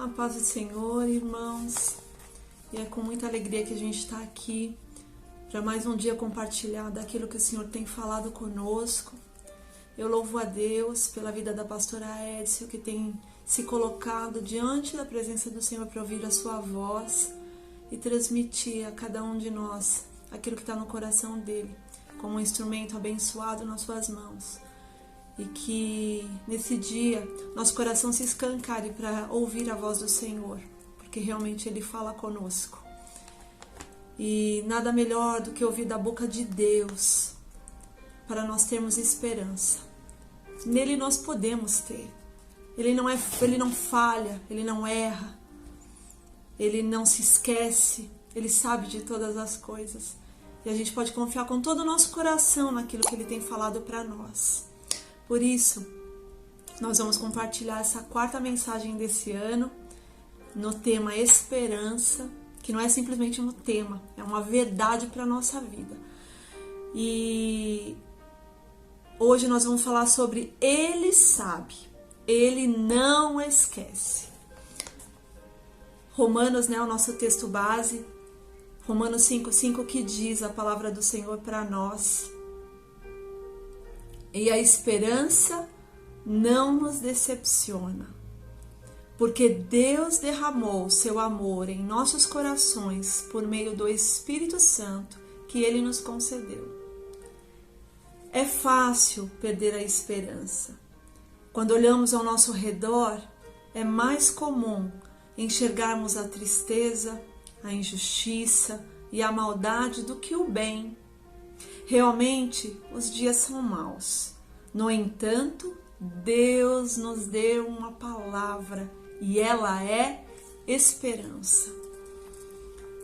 A paz do Senhor, irmãos. E é com muita alegria que a gente está aqui para mais um dia compartilhar daquilo que o Senhor tem falado conosco. Eu louvo a Deus pela vida da pastora Edson, que tem se colocado diante da presença do Senhor para ouvir a sua voz e transmitir a cada um de nós aquilo que está no coração dele, como um instrumento abençoado nas suas mãos. E que nesse dia nosso coração se escancare para ouvir a voz do Senhor, porque realmente Ele fala conosco. E nada melhor do que ouvir da boca de Deus para nós termos esperança. Nele nós podemos ter. Ele não falha, Ele não erra, Ele não se esquece, Ele sabe de todas as coisas. E a gente pode confiar com todo o nosso coração naquilo que Ele tem falado para nós. Por isso, nós vamos compartilhar essa quarta mensagem desse ano no tema esperança, que não é simplesmente um tema, é uma verdade para a nossa vida. E hoje nós vamos falar sobre Ele sabe, Ele não esquece. Romanos, o nosso texto base, Romanos 5:5, que diz a palavra do Senhor para nós. E a esperança não nos decepciona, porque Deus derramou seu amor em nossos corações por meio do Espírito Santo que Ele nos concedeu. É fácil perder a esperança. Quando olhamos ao nosso redor, é mais comum enxergarmos a tristeza, a injustiça e a maldade do que o bem. Realmente, os dias são maus. No entanto, Deus nos deu uma palavra e ela é esperança.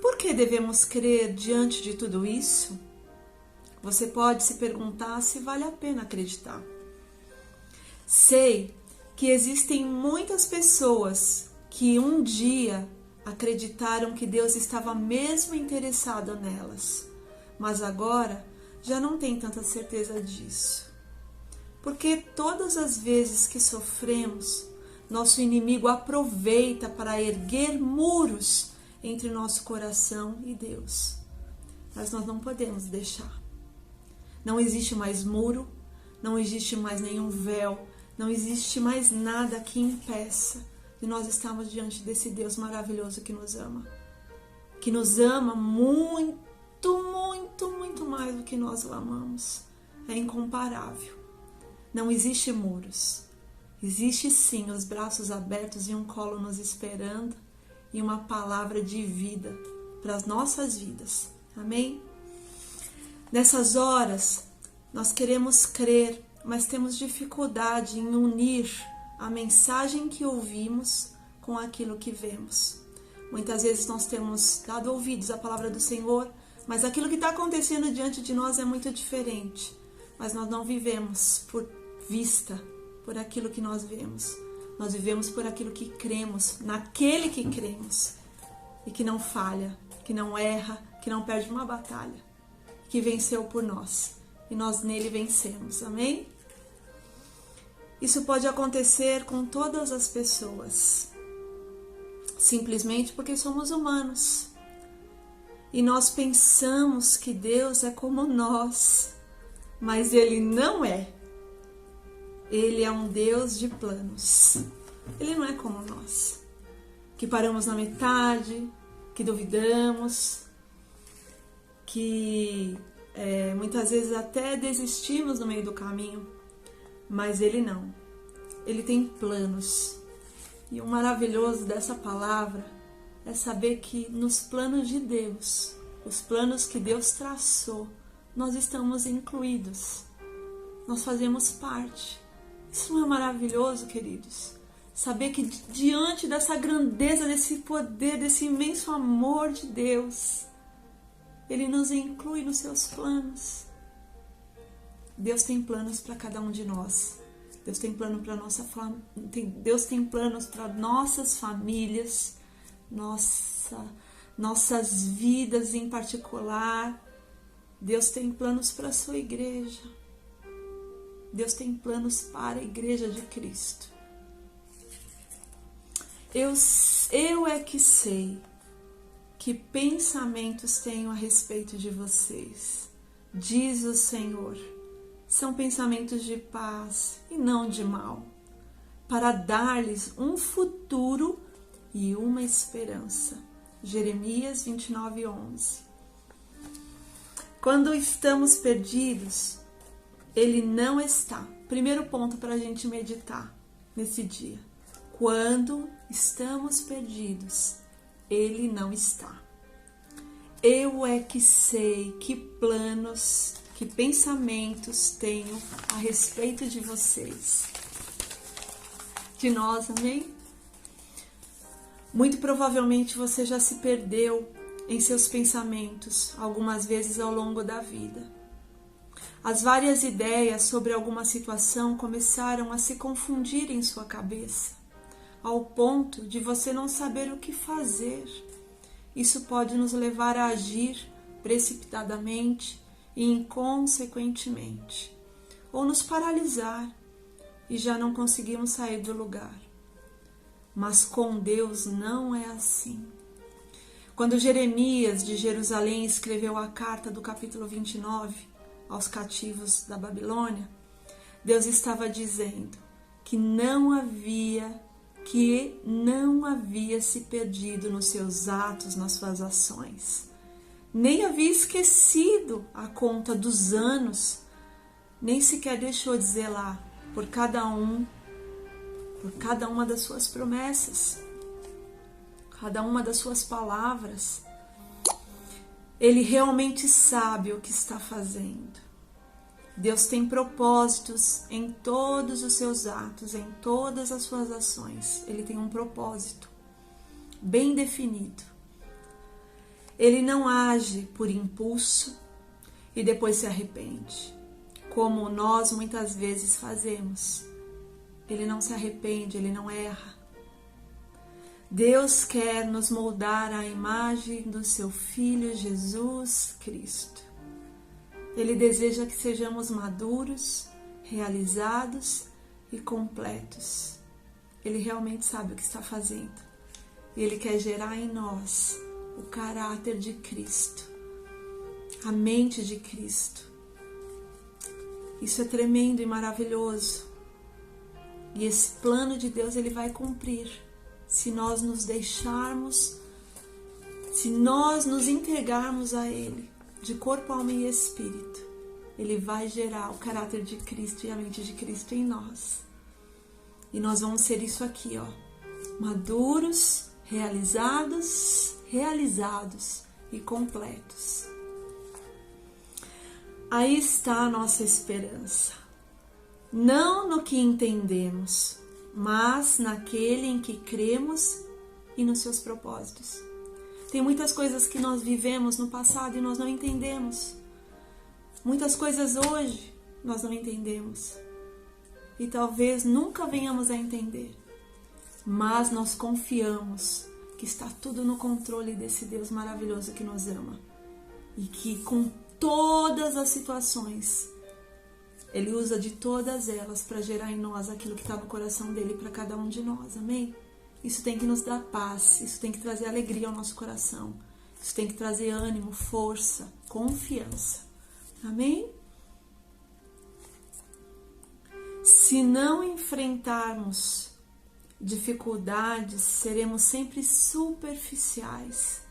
Por que devemos crer diante de tudo isso? Você pode se perguntar se vale a pena acreditar. Sei que existem muitas pessoas que um dia acreditaram que Deus estava mesmo interessado nelas, mas agora já não tem tanta certeza disso. Porque todas as vezes que sofremos, nosso inimigo aproveita para erguer muros entre nosso coração e Deus. Mas nós não podemos deixar. Não existe mais muro, não existe mais nenhum véu, não existe mais nada que impeça de nós estarmos diante desse Deus maravilhoso que nos ama. Que nos ama muito, muito, muito mais do que nós o amamos. É incomparável. Não existe muros. Existe sim os braços abertos e um colo nos esperando e uma palavra de vida para as nossas vidas. Amém? Nessas horas, nós queremos crer, mas temos dificuldade em unir a mensagem que ouvimos com aquilo que vemos. Muitas vezes nós temos dado ouvidos à palavra do Senhor, mas aquilo que está acontecendo diante de nós é muito diferente. Mas nós não vivemos por vista, por aquilo que nós vemos. Nós vivemos por aquilo que cremos, naquele que cremos. E que não falha, que não erra, que não perde uma batalha. Que venceu por nós. E nós nele vencemos. Amém? Isso pode acontecer com todas as pessoas. Simplesmente porque somos humanos. E nós pensamos que Deus é como nós, mas Ele não é. Ele é um Deus de planos. Ele não é como nós, que paramos na metade, que duvidamos, que muitas vezes até desistimos no meio do caminho, mas Ele não. Ele tem planos. E o maravilhoso dessa palavra é saber que nos planos de Deus, os planos que Deus traçou, nós estamos incluídos. Nós fazemos parte. Isso não é maravilhoso, queridos? Saber que diante dessa grandeza, desse poder, desse imenso amor de Deus, Ele nos inclui nos seus planos. Deus tem planos para cada um de nós. Deus tem plano para Deus tem planos para nossas famílias, nossas vidas em particular. Deus tem planos para a sua igreja. Deus tem planos para a igreja de Cristo. Eu é que sei que pensamentos tenho a respeito de vocês, diz o Senhor. São pensamentos de paz e não de mal, para dar-lhes um futuro e uma esperança. Jeremias 29:11. Quando estamos perdidos, Ele não está. Primeiro ponto para a gente meditar nesse dia. Quando estamos perdidos, Ele não está. Eu é que sei que planos, que pensamentos tenho a respeito de vocês. De nós, amém? Muito provavelmente você já se perdeu em seus pensamentos algumas vezes ao longo da vida. As várias ideias sobre alguma situação começaram a se confundir em sua cabeça, ao ponto de você não saber o que fazer. Isso pode nos levar a agir precipitadamente e inconsequentemente, ou nos paralisar e já não conseguimos sair do lugar. Mas com Deus não é assim. Quando Jeremias de Jerusalém escreveu a carta do capítulo 29 aos cativos da Babilônia, Deus estava dizendo que não havia se perdido nos seus atos, nas suas ações. Nem havia esquecido a conta dos anos, nem sequer deixou de zelar por cada uma das suas promessas, cada uma das suas palavras. Ele realmente sabe o que está fazendo. Deus tem propósitos em todos os seus atos, em todas as suas ações. Ele tem um propósito bem definido. Ele não age por impulso e depois se arrepende, como nós muitas vezes fazemos. Ele não se arrepende, ele não erra. Deus quer nos moldar à imagem do seu Filho Jesus Cristo. Ele deseja que sejamos maduros, realizados e completos. Ele realmente sabe o que está fazendo. E Ele quer gerar em nós o caráter de Cristo, a mente de Cristo. Isso é tremendo e maravilhoso. E esse plano de Deus Ele vai cumprir se nós nos deixarmos, se nós nos entregarmos a Ele de corpo, alma e espírito. Ele vai gerar o caráter de Cristo e a mente de Cristo em nós. E nós vamos ser isso aqui, ó, maduros, realizados e completos. Aí está a nossa esperança. Não no que entendemos, mas naquele em que cremos e nos seus propósitos. Tem muitas coisas que nós vivemos no passado e nós não entendemos. Muitas coisas hoje nós não entendemos. E talvez nunca venhamos a entender. Mas nós confiamos que está tudo no controle desse Deus maravilhoso que nos ama. E que com todas as situações, Ele usa de todas elas para gerar em nós aquilo que está no coração dele para cada um de nós, amém? Isso tem que nos dar paz, isso tem que trazer alegria ao nosso coração, isso tem que trazer ânimo, força, confiança, amém? Se não enfrentarmos dificuldades, seremos sempre superficiais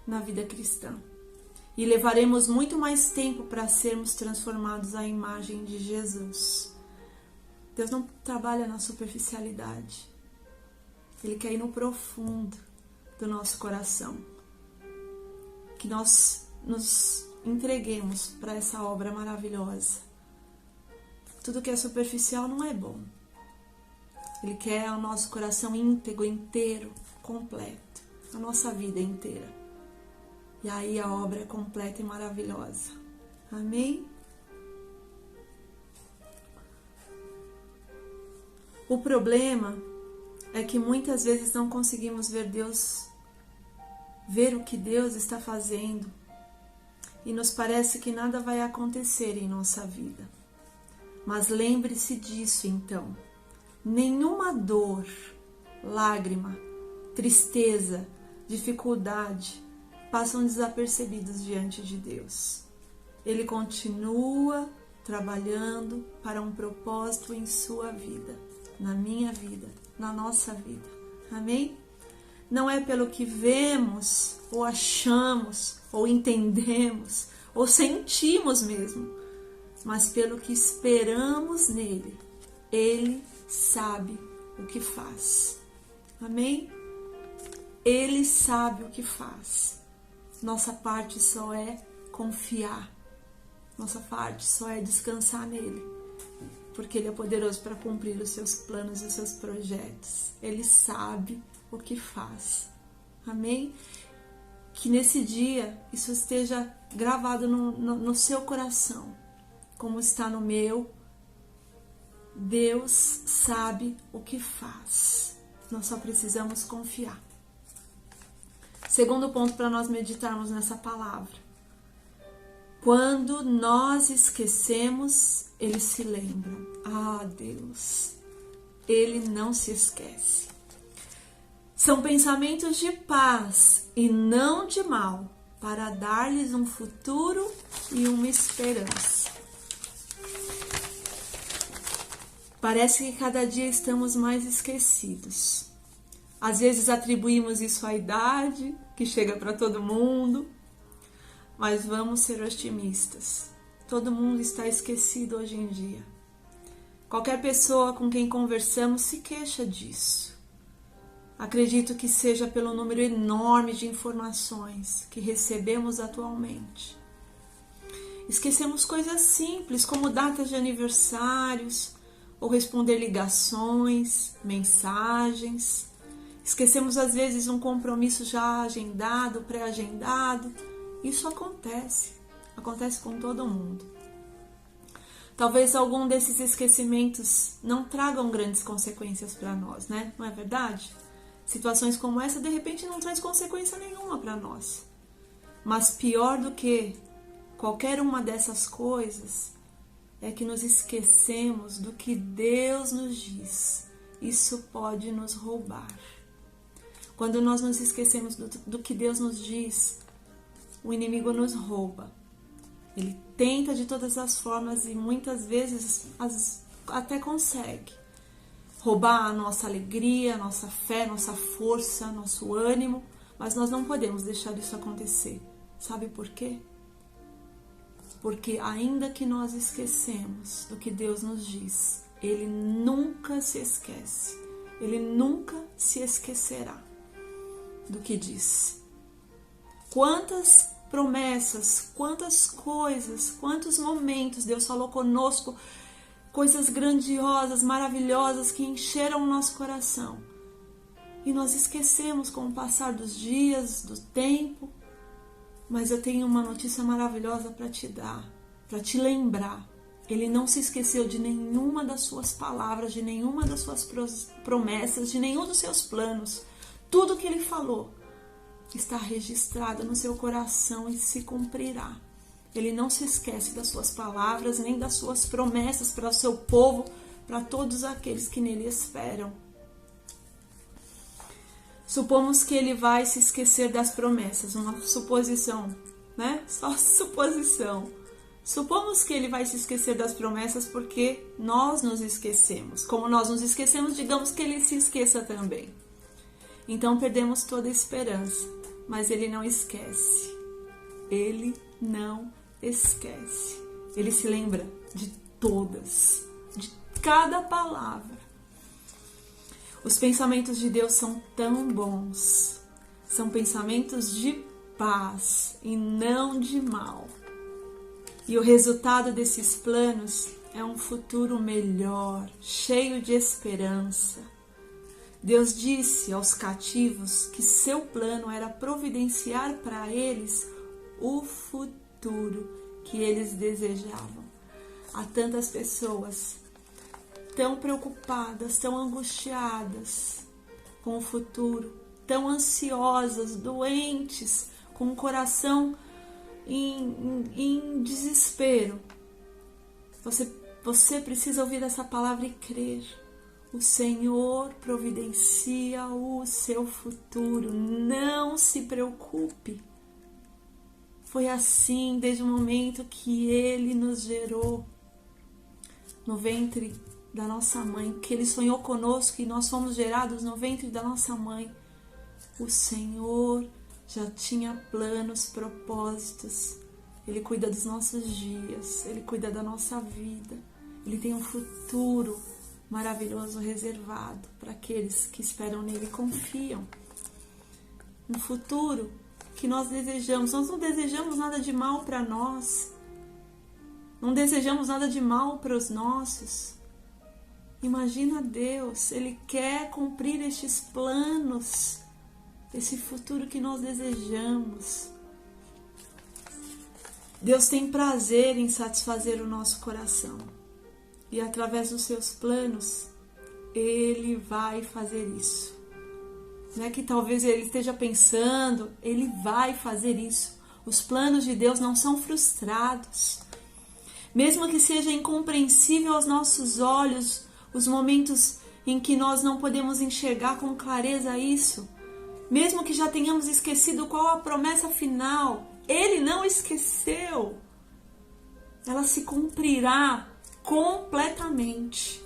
na vida cristã. E levaremos muito mais tempo para sermos transformados à imagem de Jesus. Deus não trabalha na superficialidade. Ele quer ir no profundo do nosso coração. Que nós nos entreguemos para essa obra maravilhosa. Tudo que é superficial não é bom. Ele quer o nosso coração íntegro, inteiro, completo. A nossa vida inteira. E aí a obra é completa e maravilhosa. Amém? O problema é que muitas vezes não conseguimos ver o que Deus está fazendo. E nos parece que nada vai acontecer em nossa vida. Mas lembre-se disso então. Nenhuma dor, lágrima tristeza, dificuldade passam desapercebidos diante de Deus. Ele continua trabalhando para um propósito em sua vida, na minha vida, na nossa vida. Amém? Não é pelo que vemos, ou achamos, ou entendemos, ou sentimos mesmo, mas pelo que esperamos nele. Ele sabe o que faz. Amém? Ele sabe o que faz. Nossa parte só é confiar. Nossa parte só é descansar nele. Porque ele é poderoso para cumprir os seus planos e os seus projetos. Ele sabe o que faz. Amém? Que nesse dia isso esteja gravado no seu coração, como está no meu. Deus sabe o que faz. Nós só precisamos confiar. Segundo ponto para nós meditarmos nessa palavra. Quando nós esquecemos, Ele se lembra. Ah, Deus, Ele não se esquece. São pensamentos de paz e não de mal, para dar-lhes um futuro e uma esperança. Parece que cada dia estamos mais esquecidos. Às vezes atribuímos isso à idade, que chega para todo mundo, mas vamos ser otimistas. Todo mundo está esquecido hoje em dia. Qualquer pessoa com quem conversamos se queixa disso. Acredito que seja pelo número enorme de informações que recebemos atualmente. Esquecemos coisas simples, como datas de aniversários, ou responder ligações, mensagens. Esquecemos às vezes um compromisso já agendado, pré-agendado. Isso acontece com todo mundo. Talvez algum desses esquecimentos não tragam grandes consequências para nós, né? Não é verdade? Situações como essa, de repente, não traz consequência nenhuma para nós. Mas pior do que qualquer uma dessas coisas é que nos esquecemos do que Deus nos diz. Isso pode nos roubar. Quando nós nos esquecemos do que Deus nos diz, o inimigo nos rouba. Ele tenta de todas as formas e muitas vezes até consegue roubar a nossa alegria, a nossa fé, nossa força, nosso ânimo, mas nós não podemos deixar isso acontecer. Sabe por quê? Porque ainda que nós esquecemos do que Deus nos diz, Ele nunca se esquece. Ele nunca se esquecerá do que diz. Quantas promessas, quantas coisas, quantos momentos Deus falou conosco, coisas grandiosas, maravilhosas que encheram o nosso coração. E nós esquecemos com o passar dos dias, do tempo. Mas eu tenho uma notícia maravilhosa para te dar, para te lembrar. Ele não se esqueceu de nenhuma das suas palavras, de nenhuma das suas promessas, de nenhum dos seus planos. Tudo que Ele falou está registrado no seu coração e se cumprirá. Ele não se esquece das suas palavras, nem das suas promessas para o seu povo, para todos aqueles que nele esperam. Supomos que ele vai se esquecer das promessas, uma suposição, né? Só suposição. Supomos que ele vai se esquecer das promessas porque nós nos esquecemos. Como nós nos esquecemos, digamos que ele se esqueça também. Então perdemos toda a esperança, mas ele não esquece. Ele não esquece. Ele se lembra de todas, de cada palavra. Os pensamentos de Deus são tão bons. São pensamentos de paz e não de mal. E o resultado desses planos é um futuro melhor, cheio de esperança. Deus disse aos cativos que seu plano era providenciar para eles o futuro que eles desejavam. Há tantas pessoas tão preocupadas, tão angustiadas com o futuro, tão ansiosas, doentes, com o coração em desespero. Você precisa ouvir essa palavra e crer. O Senhor providencia o seu futuro. Não se preocupe. Foi assim desde o momento que Ele nos gerou no ventre da nossa mãe, que Ele sonhou conosco e nós fomos gerados no ventre da nossa mãe. O Senhor já tinha planos, propósitos. Ele cuida dos nossos dias, Ele cuida da nossa vida. Ele tem um futuro maravilhoso reservado para aqueles que esperam nele e confiam. Um futuro que nós desejamos. Nós não desejamos nada de mal para nós. Não desejamos nada de mal para os nossos. Imagina Deus, Ele quer cumprir estes planos, esse futuro que nós desejamos. Deus tem prazer em satisfazer o nosso coração. E através dos seus planos, Ele vai fazer isso. Não é que talvez Ele esteja pensando, Ele vai fazer isso. Os planos de Deus não são frustrados. Mesmo que seja incompreensível aos nossos olhos, os momentos em que nós não podemos enxergar com clareza isso, mesmo que já tenhamos esquecido qual a promessa final, Ele não esqueceu. Ela se cumprirá completamente.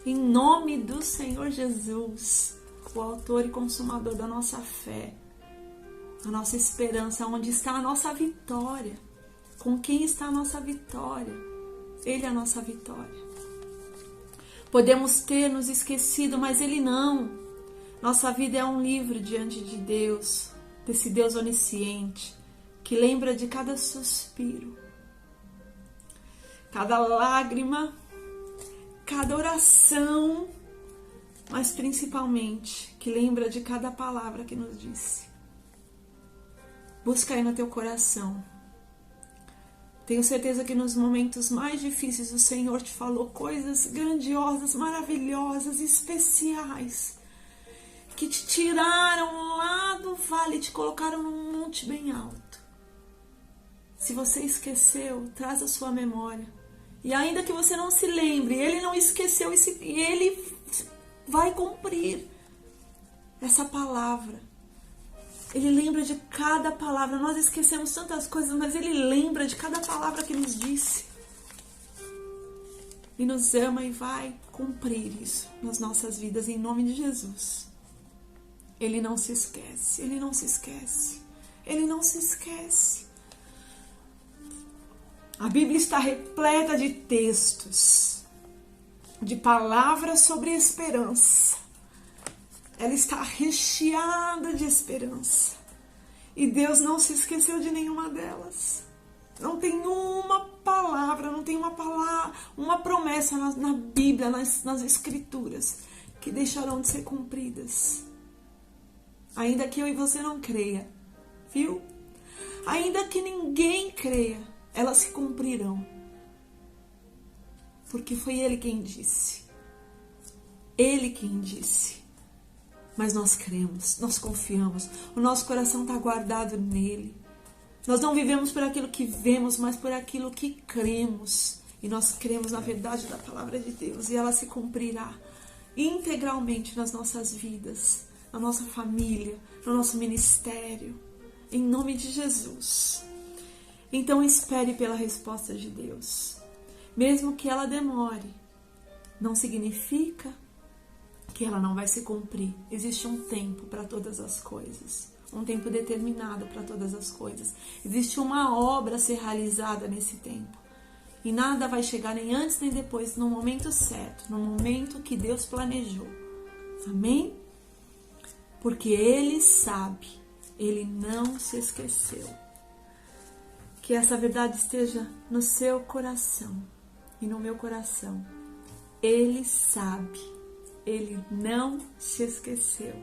Em nome do Senhor Jesus, o autor e consumador da nossa fé, a nossa esperança, onde está a nossa vitória. Com quem está a nossa vitória? Ele é a nossa vitória. Podemos ter nos esquecido, mas Ele não. Nossa vida é um livro diante de Deus, desse Deus onisciente, que lembra de cada suspiro, cada lágrima, cada oração, mas principalmente que lembra de cada palavra que nos disse. Busca aí no teu coração. Tenho certeza que nos momentos mais difíceis o Senhor te falou coisas grandiosas, maravilhosas, especiais, que te tiraram lá do vale e te colocaram num monte bem alto. Se você esqueceu, traz a sua memória. E ainda que você não se lembre, Ele não esqueceu e Ele vai cumprir essa palavra. Ele lembra de cada palavra. Nós esquecemos tantas coisas, mas Ele lembra de cada palavra que nos disse. E nos ama e vai cumprir isso nas nossas vidas, em nome de Jesus. Ele não se esquece, Ele não se esquece, Ele não se esquece. A Bíblia está repleta de textos, de palavras sobre esperança. Ela está recheada de esperança. E Deus não se esqueceu de nenhuma delas. Não tem uma palavra, não tem uma promessa na Bíblia, nas Escrituras, que deixarão de ser cumpridas. Ainda que eu e você não creia, viu? Ainda que ninguém creia, elas se cumprirão. Porque foi Ele quem disse. Ele quem disse. Mas nós cremos, nós confiamos. O nosso coração está guardado nele. Nós não vivemos por aquilo que vemos, mas por aquilo que cremos. E nós cremos na verdade da palavra de Deus. E ela se cumprirá integralmente nas nossas vidas, na nossa família, no nosso ministério. Em nome de Jesus. Então espere pela resposta de Deus. Mesmo que ela demore, não significa que ela não vai se cumprir. Existe um tempo para todas as coisas. Um tempo determinado para todas as coisas. Existe uma obra a ser realizada nesse tempo. E nada vai chegar nem antes nem depois, no momento certo, no momento que Deus planejou. Amém? Porque Ele sabe, Ele não se esqueceu. Que essa verdade esteja no seu coração e no meu coração. Ele sabe, Ele não se esqueceu.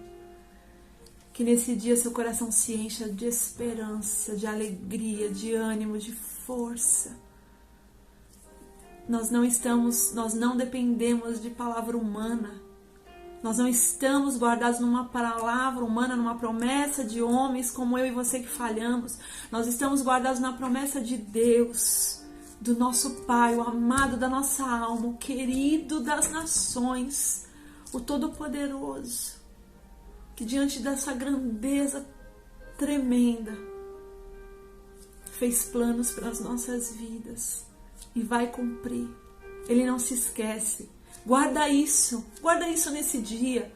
Que nesse dia seu coração se encha de esperança, de alegria, de ânimo, de força. Nós não dependemos de palavra humana. Nós não estamos guardados numa palavra humana, numa promessa de homens como eu e você que falhamos. Nós estamos guardados na promessa de Deus, do nosso Pai, o amado da nossa alma, o querido das nações, o Todo-Poderoso, que diante dessa grandeza tremenda, fez planos para as nossas vidas e vai cumprir. Ele não se esquece. Guarda isso nesse dia.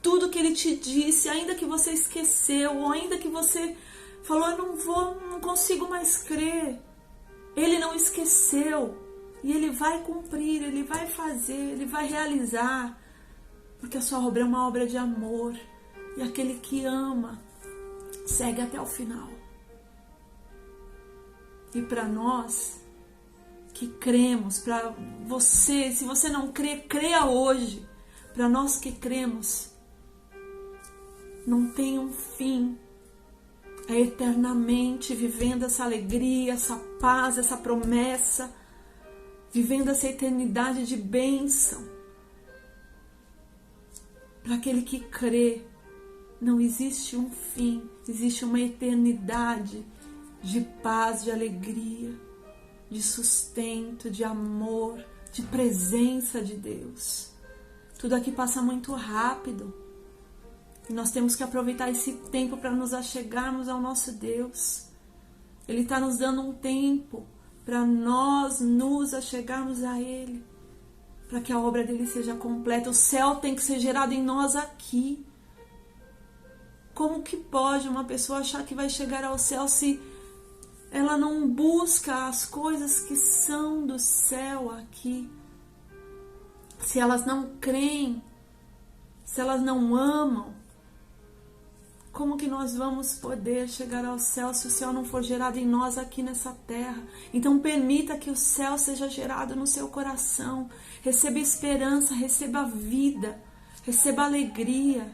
Tudo que Ele te disse, ainda que você esqueceu, ou ainda que você falou, eu não consigo mais crer. Ele não esqueceu. E Ele vai cumprir, Ele vai fazer, Ele vai realizar. Porque a sua obra é uma obra de amor. E aquele que ama, segue até o final. E para nós que cremos, para você, se você não crê, creia hoje. Para nós que cremos, não tem um fim. É eternamente vivendo essa alegria, essa paz, essa promessa, vivendo essa eternidade de bênção. Para aquele que crê, não existe um fim, existe uma eternidade de paz, de alegria, de sustento, de amor, de presença de Deus. Tudo aqui passa muito rápido. E nós temos que aproveitar esse tempo para nos achegarmos ao nosso Deus. Ele está nos dando um tempo para nós nos achegarmos a Ele, para que a obra dele seja completa. O céu tem que ser gerado em nós aqui. Como que pode uma pessoa achar que vai chegar ao céu se ela não busca as coisas que são do céu aqui? Se elas não creem, se elas não amam, como que nós vamos poder chegar ao céu se o céu não for gerado em nós aqui nessa terra? Então permita que o céu seja gerado no seu coração. Receba esperança, receba vida, receba alegria.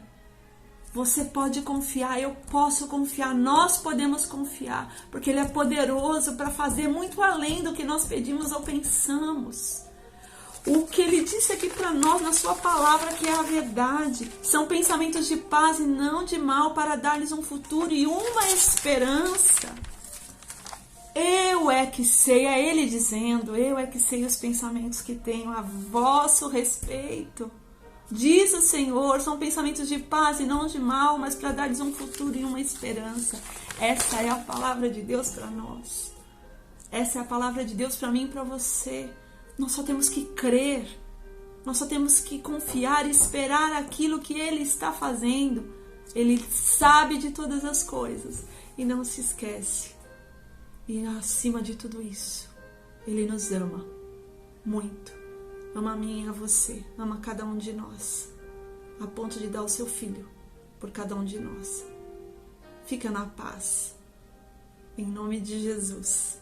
Você pode confiar, eu posso confiar, nós podemos confiar, porque Ele é poderoso para fazer muito além do que nós pedimos ou pensamos. O que Ele disse aqui para nós na sua palavra, que é a verdade, são pensamentos de paz e não de mal, para dar-lhes um futuro e uma esperança. Eu é que sei, é Ele dizendo, eu é que sei os pensamentos que tenho a vosso respeito. Diz o Senhor, são pensamentos de paz e não de mal, mas para dar-lhes um futuro e uma esperança. Essa é a palavra de Deus para nós. Essa é a palavra de Deus para mim e para você. Nós só temos que crer, nós só temos que confiar e esperar aquilo que Ele está fazendo. Ele sabe de todas as coisas e não se esquece. E acima de tudo isso, Ele nos ama muito. Ama a mim e a você, ama cada um de nós, a ponto de dar o seu Filho por cada um de nós. Fica na paz, em nome de Jesus.